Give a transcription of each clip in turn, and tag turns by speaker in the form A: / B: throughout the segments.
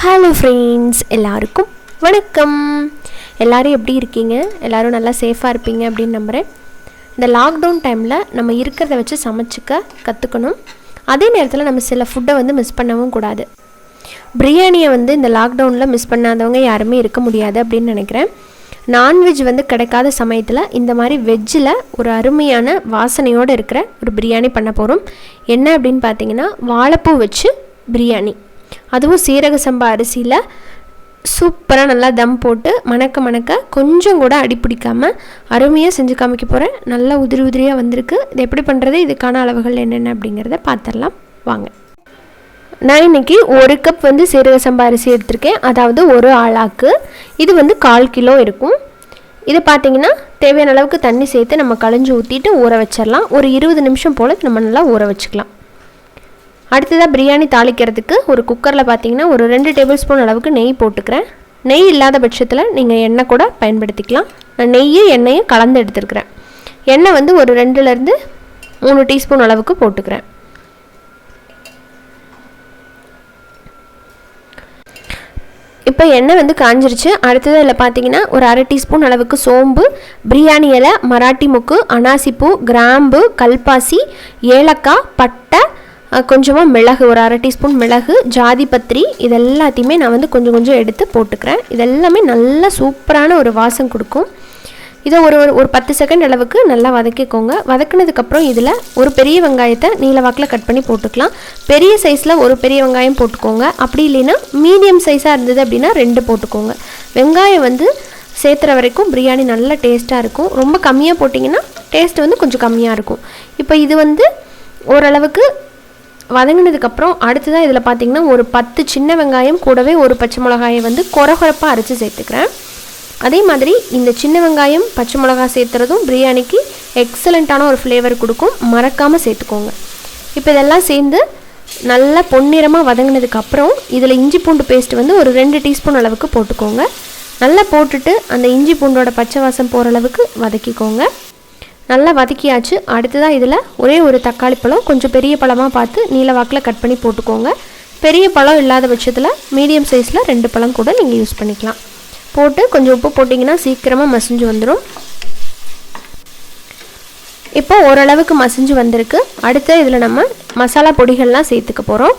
A: Hello friends, எல்லாருக்கும் வணக்கம். எல்லோரும் எப்படி இருக்கீங்க? எல்லோரும் நல்லா சேஃபாக இருப்பீங்க அப்படின்னு நம்புகிறேன். இந்த லாக்டவுன் டைமில் நம்ம இருக்கிறத வச்சு சமைச்சிக்க கற்றுக்கணும். அதே நேரத்தில் நம்ம சில ஃபுட்டை மிஸ் பண்ணவும் கூடாது. பிரியாணியை இந்த லாக்டவுனில் மிஸ் பண்ணாதவங்க யாருமே இருக்க முடியாது அப்படின்னு நினைக்கிறேன். நான்வெஜ் கிடைக்காத சமயத்தில் இந்த மாதிரி வெஜ்ஜில் ஒரு அருமையான வாசனையோடு இருக்கிற ஒரு பிரியாணி பண்ண போகிறோம். என்ன அப்படின்னு பார்த்தீங்கன்னா, வாழைப்பூ வச்சு பிரியாணி, அதுவும் சீரக சம்பா அரிசியில் சூப்பராக நல்லா தம் போட்டு மணக்க மணக்க கொஞ்சம் கூட அடிப்பிடிக்காமல் அருமையாக செஞ்சு காமிக்க போகிறேன். நல்லா உதிரி உதிரியாக வந்திருக்கு. இது எப்படி பண்ணுறது, இதுக்கான அளவுகள் என்னென்ன அப்படிங்கிறத பார்த்துடலாம் வாங்க. நான் இன்றைக்கி 1 கப் சீரக சம்பா அரிசி எடுத்திருக்கேன். அதாவது ஒரு ஆளாக்கு இது 1/4 கிலோ இருக்கும். இது பார்த்திங்கன்னா தேவையான அளவுக்கு தண்ணி சேர்த்து நம்ம களைஞ்சி ஊற்றிட்டு ஊற வச்சிடலாம். ஒரு 20 நிமிஷம் போல் நம்ம நல்லா ஊற வச்சுக்கலாம். அடுத்ததாக பிரியாணி தாளிக்கிறதுக்கு ஒரு குக்கரில் பார்த்திங்கன்னா ஒரு 2 டேபிள் ஸ்பூன் அளவுக்கு நெய் போட்டுக்கிறேன். நெய் இல்லாத பட்சத்தில் நீங்கள் எண்ணெய் கூட பயன்படுத்திக்கலாம். நான் எண்ணெயும் கலந்து எடுத்துருக்கிறேன். எண்ணெய் ஒரு 2லேருந்து 3 டீஸ்பூன் அளவுக்கு போட்டுக்கிறேன். இப்போ எண்ணெய் காஞ்சிருச்சு. அடுத்தது இதில் பார்த்தீங்கன்னா ஒரு 1/2 டீஸ்பூன் அளவுக்கு சோம்பு, பிரியாணி இலை, மராட்டி முக்கு, அனாசிப்பூ, கிராம்பு, கல்பாசி, ஏலக்காய், பட்டை, கொஞ்சமாக மிளகு, ஒரு 1/2 டீஸ்பூன் மிளகு, ஜாதி பத்திரி, இதெல்லாத்தையுமே நான் கொஞ்சம் எடுத்து போட்டுக்கிறேன். இதெல்லாமே நல்லா சூப்பரான ஒரு வாசம் கொடுக்கும். இதை ஒரு 10 செகண்ட் அளவுக்கு நல்லா வதக்கிக்கோங்க. வதக்கினதுக்கப்புறம் இதில் ஒரு பெரிய வெங்காயத்தை நீளவாக்கில் கட் பண்ணி போட்டுக்கலாம். பெரிய சைஸில் ஒரு பெரிய வெங்காயம் போட்டுக்கோங்க. அப்படி இல்லைன்னா மீடியம் சைஸாக இருந்தது அப்படின்னா 2 போட்டுக்கோங்க. வெங்காயம் சேர்த்துற வரைக்கும் பிரியாணி நல்ல டேஸ்ட்டாக இருக்கும். ரொம்ப கம்மியாக போட்டிங்கன்னா டேஸ்ட் கொஞ்சம் கம்மியாக இருக்கும். இப்போ இது ஓரளவுக்கு வதங்கினதுக்கப்புறம் அடுத்ததாக இதில் பார்த்திங்கன்னா ஒரு 10 சின்ன வெங்காயம் கூடவே ஒரு பச்சை மிளகாயை கொரகொரப்பாக அரைச்சி சேர்த்துக்கிறேன். அதே மாதிரி இந்த சின்ன வெங்காயம் பச்சை மிளகாய் சேர்த்துறதும் பிரியாணிக்கு எக்ஸலண்ட்டான ஒரு ஃப்ளேவர் கொடுக்கும். மறக்காமல் சேர்த்துக்கோங்க. இப்போ இதெல்லாம் சேர்ந்து நல்லா பொன்னிறமாக வதங்கினதுக்கப்புறம் இதில் இஞ்சி பூண்டு பேஸ்ட் ஒரு 2 டீஸ்பூன் அளவுக்கு போட்டுக்கோங்க. நல்லா போட்டுட்டு அந்த இஞ்சி பூண்டோட பச்சை வாசம் போகிற அளவுக்கு வதக்கிக்கோங்க. நல்லா வதக்கியாச்சு. அடுத்ததாக இதில் ஒரே ஒரு தக்காளி பழம், கொஞ்சம் பெரிய பழமாக பார்த்து நீளவாக்கில் கட் பண்ணி போட்டுக்கோங்க. பெரிய பழம் இல்லாத பட்சத்தில் மீடியம் சைஸில் 2 பழம் கூட நீங்கள் யூஸ் பண்ணிக்கலாம். போட்டு கொஞ்சம் உப்பு போட்டிங்கன்னா சீக்கிரமாக மசிஞ்சு வந்துடும். இப்போ ஓரளவுக்கு மசிஞ்சு வந்திருக்கு. அடுத்து இதில் நம்ம மசாலா பொடிகள்லாம் சேர்த்துக்க போகிறோம்.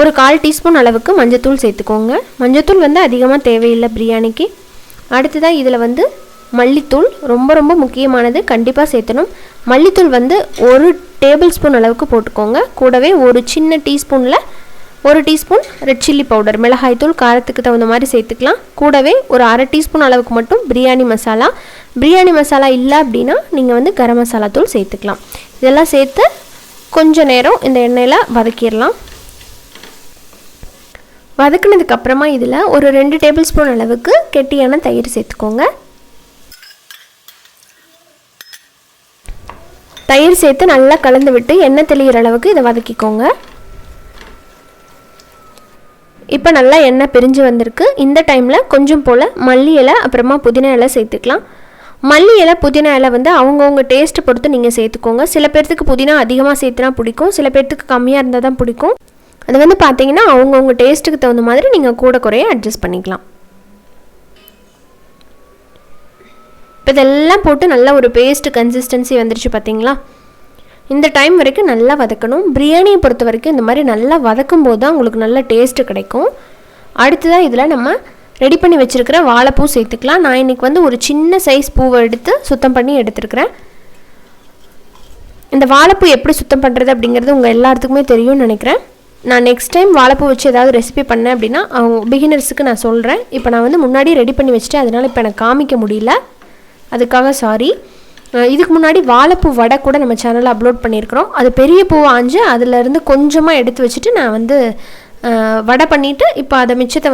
A: ஒரு 1/4 டீஸ்பூன் அளவுக்கு மஞ்சத்தூள் சேர்த்துக்கோங்க. மஞ்சத்தூள் அதிகமாக தேவையில்லை பிரியாணிக்கு. அடுத்ததாக இதில் மல்லித்தூள் ரொம்ப ரொம்ப முக்கியமானது, கண்டிப்பாக சேர்த்தணும். மல்லித்தூள் 1 டேபிள் ஸ்பூன் அளவுக்கு போட்டுக்கோங்க. கூடவே ஒரு சின்ன டீஸ்பூனில் 1 டீஸ்பூன் ரெட் சில்லி பவுடர், மிளகாய்த்தூள் காரத்துக்கு தகுந்த மாதிரி சேர்த்துக்கலாம். கூடவே ஒரு 1/2 டீஸ்பூன் அளவுக்கு மட்டும் பிரியாணி மசாலா. பிரியாணி மசாலா இல்லை அப்படின்னா நீங்கள் கரம் மசாலா தூள் சேர்த்துக்கலாம். இதெல்லாம் சேர்த்து கொஞ்சம் நேரம் இந்த எண்ணெயில் வதக்கிடலாம். வதக்கினதுக்கப்புறமா இதில் ஒரு 2 டேபிள் ஸ்பூன் அளவுக்கு கெட்டியான தயிர் சேர்த்துக்கோங்க. தயிர் சேர்த்து நல்லா கலந்து விட்டு எண்ணெய் தெளிகிற அளவுக்கு இதை வதக்கிக்கோங்க. இப்போ நல்லா எண்ணெய் பிரிஞ்சு வந்திருக்கு. இந்த டைமில் கொஞ்சம் போல் மல்லி இலை, அப்புறமா புதினா இலை சேர்த்துக்கலாம். மல்லி இலை புதினா இலை அவங்கவுங்க டேஸ்ட்டை பொறுத்து நீங்கள் சேர்த்துக்கோங்க. சில பேர்த்துக்கு புதினா அதிகமாக சேர்த்துனா பிடிக்கும், சில பேர்த்துக்கு கம்மியாக இருந்தால் தான் பிடிக்கும். அது பார்த்தீங்கன்னா அவங்கவுங்க டேஸ்ட்டுக்கு தகுந்த மாதிரி நீங்கள் கூட குறைய அட்ஜஸ்ட் பண்ணிக்கலாம். இப்போ இதெல்லாம் போட்டு நல்லா ஒரு பேஸ்ட் கன்சிஸ்டன்சி வந்துருச்சு பார்த்தீங்களா. இந்த டைம் வரைக்கும் நல்லா வதக்கணும். பிரியாணியை பொறுத்த வரைக்கும் இந்த மாதிரி நல்லா வதக்கும் போது தான் உங்களுக்கு நல்ல டேஸ்ட்டு கிடைக்கும். அடுத்ததாக இதில் நம்ம ரெடி பண்ணி வச்சுருக்கிற வாழைப்பூ சேர்த்துக்கலாம். நான் இன்றைக்கி ஒரு சின்ன சைஸ் பூவை எடுத்து சுத்தம் பண்ணி எடுத்துருக்கிறேன். இந்த வாழைப்பூ எப்படி சுத்தம் பண்ணுறது அப்படிங்கிறது உங்கள் எல்லாத்துக்குமே தெரியும்னு நினைக்கிறேன். நான் நெக்ஸ்ட் டைம் வாழைப்பூ வச்சு ஏதாவது ரெசிபி பண்ணேன் அப்படின்னா அவங்க பிகினர்ஸுக்கு நான் சொல்கிறேன். இப்போ நான் முன்னாடி ரெடி பண்ணி வச்சுட்டு அதனால் இப்போ எனக்கு காமிக்க முடியல, அதுக்காக சாரி. இதுக்கு முன்னாடி வாழைப்பூ வடை கூட நம்ம சேனலில் அப்லோட் பண்ணியிருக்கிறோம். அது பெரிய பூவை ஆஞ்சு அதிலேருந்து கொஞ்சமாக எடுத்து வச்சுட்டு நான் வடை பண்ணிவிட்டு இப்போ அதை மிச்சத்தை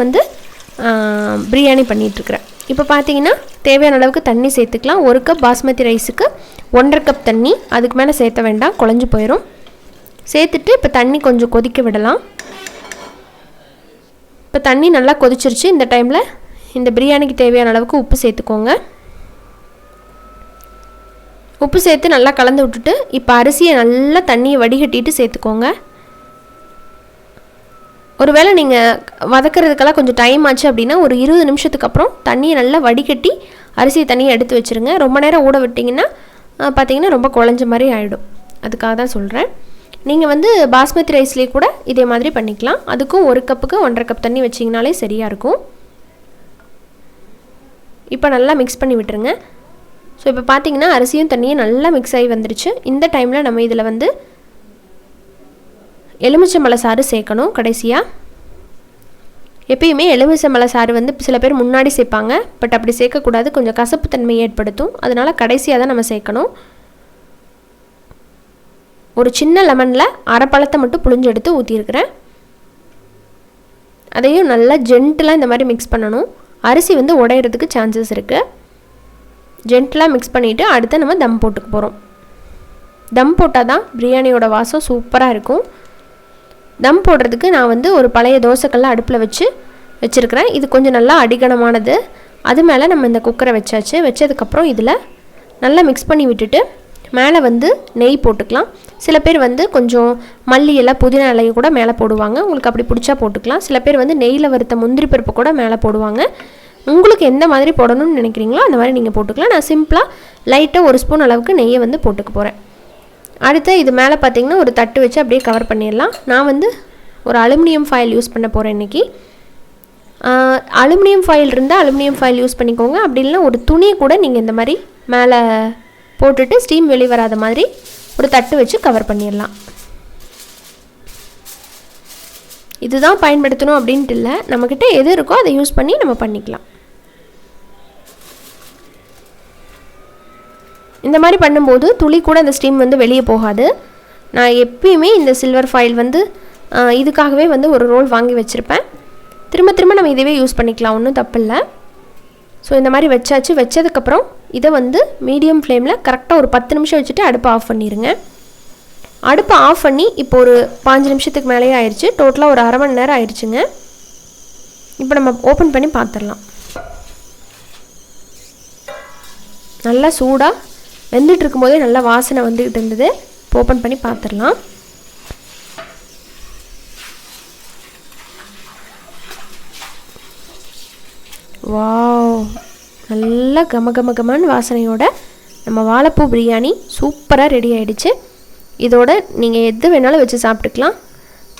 A: பிரியாணி பண்ணிகிட்ருக்கிறேன். இப்போ பார்த்தீங்கன்னா தேவையான அளவுக்கு தண்ணி சேர்த்துக்கலாம். 1 கப் பாஸ்மதி ரைஸுக்கு 1.5 கப் தண்ணி, அதுக்கு மேலே சேர்த்த வேண்டாம், குழஞ்சி போயிடும். சேர்த்துட்டு இப்போ தண்ணி கொஞ்சம் கொதிக்க விடலாம். இப்போ தண்ணி நல்லா கொதிச்சிருச்சு. இந்த டைமில் இந்த பிரியாணிக்கு தேவையான அளவுக்கு உப்பு சேர்த்துக்கோங்க. உப்பு சேர்த்து நல்லா கலந்து விட்டுட்டு இப்போ அரிசியை நல்லா தண்ணியை வடிகட்டிட்டு சேர்த்துக்கோங்க. ஒருவேளை நீங்கள் வதக்கிறதுக்கெல்லாம் கொஞ்சம் டைம் ஆச்சு அப்படின்னா ஒரு 20 நிமிஷத்துக்கு அப்புறம் தண்ணியை நல்லா வடிகட்டி அரிசி தண்ணியை எடுத்து வச்சுருங்க. ரொம்ப நேரம் ஊற விட்டிங்கன்னா பார்த்திங்கன்னா ரொம்ப குழஞ்ச மாதிரி ஆகிடும். அதுக்காக தான் சொல்கிறேன். நீங்கள் வந்து பாஸ்மதி ரைஸ்லேயே கூட இதே மாதிரி பண்ணிக்கலாம். அதுக்கும் 1 கப்புக்கு 1.5 கப் தண்ணி வச்சிங்கனாலே சரியாக இருக்கும். இப்போ நல்லா மிக்ஸ் பண்ணி விட்டுருங்க. ஸோ இப்போ பார்த்திங்கன்னா அரிசியும் தண்ணியும் நல்லா மிக்ஸ் ஆகி வந்துருச்சு. இந்த டைமில் நம்ம இதில் வந்து எலுமிச்சம்பழ சாறு சேர்க்கணும். கடைசியாக எப்பயுமே எலுமிச்சம்பழ சாறு வந்து சில பேர் முன்னாடி சேர்ப்பாங்க, பட் அப்படி சேர்க்கக்கூடாது, கொஞ்சம் கசப்பு தன்மை ஏற்படுத்தும். அதனால் கடைசியாக தான் நம்ம சேர்க்கணும். ஒரு சின்ன லெமனில் அரை பழத்தை மட்டும் புழிஞ்சு எடுத்து ஊற்றிருக்கிறேன். அதையும் நல்லா ஜென்டிலாக இந்த மாதிரி மிக்ஸ் பண்ணணும். அரிசி வந்து உடையிறதுக்கு சான்சஸ் இருக்குது. ஜென்டிலாக மிக்ஸ் பண்ணிவிட்டு அடுத்து நம்ம தம் போட்டுக்க போகிறோம். தம் போட்டால் தான் பிரியாணியோட வாசம் சூப்பராக இருக்கும். தம் போடுறதுக்கு நான் வந்து ஒரு பழைய தோசைக்கல்ல அடுப்பில் வச்சுருக்கிறேன். இது கொஞ்சம் நல்லா அடிகனமானது. அது மேலே நம்ம இந்த குக்கரை வச்சாச்சு. வச்சதுக்கப்புறம் இதில் நல்லா மிக்ஸ் பண்ணி விட்டுட்டு மேலே வந்து நெய் போட்டுக்கலாம். சில பேர் வந்து கொஞ்சம் மல்லி இலை புதினா இலையை கூட மேலே போடுவாங்க. உங்களுக்கு அப்படி பிடிச்சா போட்டுக்கலாம். சில பேர் வந்து நெய்யில் வறுத்த முந்திரி பருப்பு கூட மேலே போடுவாங்க. உங்களுக்கு எந்த மாதிரி போடணும்னு நினைக்கிறீங்களோ அந்த மாதிரி நீங்கள் போட்டுக்கலாம். நான் சிம்பிளாக லைட்டாக 1 ஸ்பூன் அளவுக்கு நெய்யை வந்து போட்டுக்க போகிறேன். அடுத்து இது மேலே பார்த்திங்கன்னா ஒரு தட்டு வச்சு அப்படியே கவர் பண்ணிடலாம். நான் வந்து ஒரு அலுமினியம் ஃபாயில் யூஸ் பண்ண போகிறேன் இன்றைக்கி. அலுமினியம் ஃபாயில் இருந்தால் அலுமினியம் ஃபாயில் யூஸ் பண்ணிக்கோங்க. அப்படி இல்லைனா ஒரு துணி கூட நீங்கள் இந்த மாதிரி மேலே போட்டுட்டு ஸ்டீம் வெளியே வராத மாதிரி ஒரு தட்டு வச்சு கவர் பண்ணிடலாம். இதுதான் பயன்படுத்தணும் அப்படின்ட்டு இல்லை, நம்மக்கிட்ட எது இருக்கோ அதை யூஸ் பண்ணி நம்ம பண்ணிக்கலாம். இந்த மாதிரி பண்ணும்போது துளி கூட அந்த ஸ்டீம் வந்து வெளியே போகாது. நான் எப்பயுமே இந்த சில்வர் ஃபாயில் வந்து இதுக்காகவே வந்து ஒரு ரோல் வாங்கி வச்சுருப்பேன். திரும்ப திரும்ப நம்ம இதுவே யூஸ் பண்ணிக்கலாம், ஒன்றும் தப்பு இல்லை. ஸோ இந்த மாதிரி வச்சாச்சு. வச்சதுக்கப்புறம் இதை வந்து மீடியம் ஃப்ளேமில் கரெக்டாக ஒரு 10 நிமிஷம் வச்சுட்டு அடுப்பை ஆஃப் பண்ணிடுங்க. அடுப்பை ஆஃப் பண்ணி இப்போ ஒரு 5 நிமிஷத்துக்கு மேலேயே ஆயிடுச்சு. டோட்டலாக ஒரு அரை மணி நேரம் ஆயிடுச்சுங்க. இப்போ நம்ம ஓப்பன் பண்ணி பார்த்துடலாம். நல்லா சூடாக வெந்துட்டு இருக்கும்போதே நல்லா வாசனை வந்துக்கிட்டு இருந்தது. இப்போ ஓப்பன் பண்ணி பார்த்துடலாம். வாவ், நல்லா கமகமகமான வாசனையோட நம்ம வாழைப்பூ பிரியாணி சூப்பராக ரெடி ஆகிடுச்சு. இதோட நீங்கள் எது வேணாலும் வச்சு சாப்பிட்டுக்கலாம்.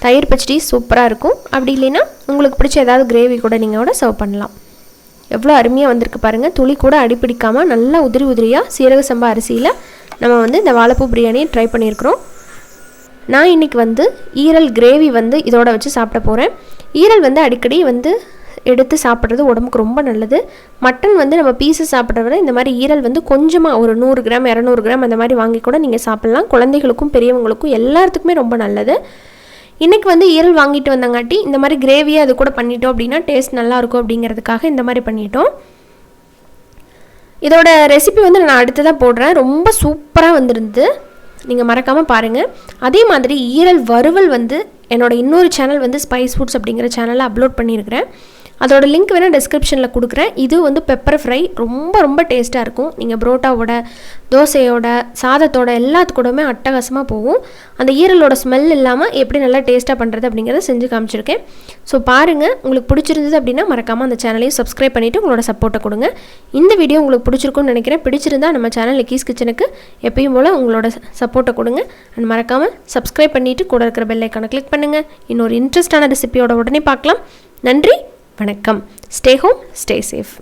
A: தயிர் பச்சடி சூப்பராக இருக்கும். அப்படி இல்லைன்னா உங்களுக்கு பிடிச்ச ஏதாவது கிரேவி கூட நீங்கள் சர்வ் பண்ணலாம். எவ்வளோ அருமையாக வந்திருக்கு பாருங்கள். துளி கூட அடிப்பிடிக்காமல் நல்லா உதிரி உதிரியாக சீரக சம்பா அரிசியில் நம்ம வந்து இந்த வாழைப்பூ பிரியாணியை ட்ரை பண்ணியிருக்கிறோம். நான் இன்றைக்கி வந்து ஈரல் கிரேவி வந்து இதோட வச்சு சாப்பிட போகிறேன். ஈரல் வந்து அடிக்கடி வந்து எடுத்து சாப்பிட்றது உடம்புக்கு ரொம்ப நல்லது. மட்டன் வந்து நம்ம பீஸஸ் சாப்பிட்றத விட இந்த மாதிரி ஈரல் வந்து கொஞ்சமாக ஒரு 100 கிராம் 200 கிராம் அந்த மாதிரி வாங்கி கூட நீங்கள் சாப்பிட்லாம். குழந்தைகளுக்கும் பெரியவங்களுக்கும் எல்லாத்துக்குமே ரொம்ப நல்லது. இன்றைக்கி வந்து ஈரல் வாங்கிட்டு வந்தங்காட்டி இந்த மாதிரி கிரேவியை அது கூட பண்ணிட்டோம் அப்படின்னா டேஸ்ட் நல்லாயிருக்கும் அப்படிங்கிறதுக்காக இந்த மாதிரி பண்ணிட்டோம். இதோட ரெசிபி வந்து நான் அடுத்ததாக போடுறேன். ரொம்ப சூப்பராக வந்துருந்து, நீங்கள் மறக்காமல் பாருங்கள். அதே மாதிரி ஈரல் வறுவல் வந்து என்னோடய இன்னொரு சேனல் வந்து ஸ்பைஸ் ஃபுட்ஸ் அப்படிங்கிற சேனலில் அப்லோட் பண்ணியிருக்கிறேன். அதோட லிங்க் வேணால் டிஸ்கிரிப்ஷனில் கொடுக்குறேன். இது வந்து பெப்பர் ஃப்ரை ரொம்ப ரொம்ப டேஸ்ட்டாக இருக்கும். நீங்கள் புரோட்டாவோட, தோசையோட, சாதத்தோட எல்லாத்துக்கூடமே அட்டகாசமாக போகும். அந்த ஈரலோட ஸ்மெல் இல்லாமல் எப்படி நல்லா டேஸ்ட்டாக பண்ணுறது அப்படிங்கிறத செஞ்சு காமிச்சிருக்கேன். ஸோ பாருங்கள், உங்களுக்கு பிடிச்சிருந்தது அப்படின்னா மறக்காமல் அந்த சேனலையும் சப்ஸ்கிரைப் பண்ணிவிட்டு உங்களோட சப்போர்ட்டை கொடுங்க. இந்த வீடியோ உங்களுக்கு பிடிச்சிருக்குன்னு நினைக்கிறேன். பிடிச்சிருந்தா நம்ம சேனல் நிக்கிஸ் கிச்சனுக்கு எப்பயும் போல் உங்களோட சப்போர்ட்டை கொடுங்க. அண்ட் மறக்காமல் சப்ஸ்கிரைப் பண்ணிவிட்டு கூட இருக்கிற பெல் ஐக்கானை கிளிக் பண்ணுங்கள். இன்னொரு இன்ட்ரெஸ்டான ரெசிபியோட உடனே பார்க்கலாம். நன்றி, வணக்கம். Stay home, stay safe.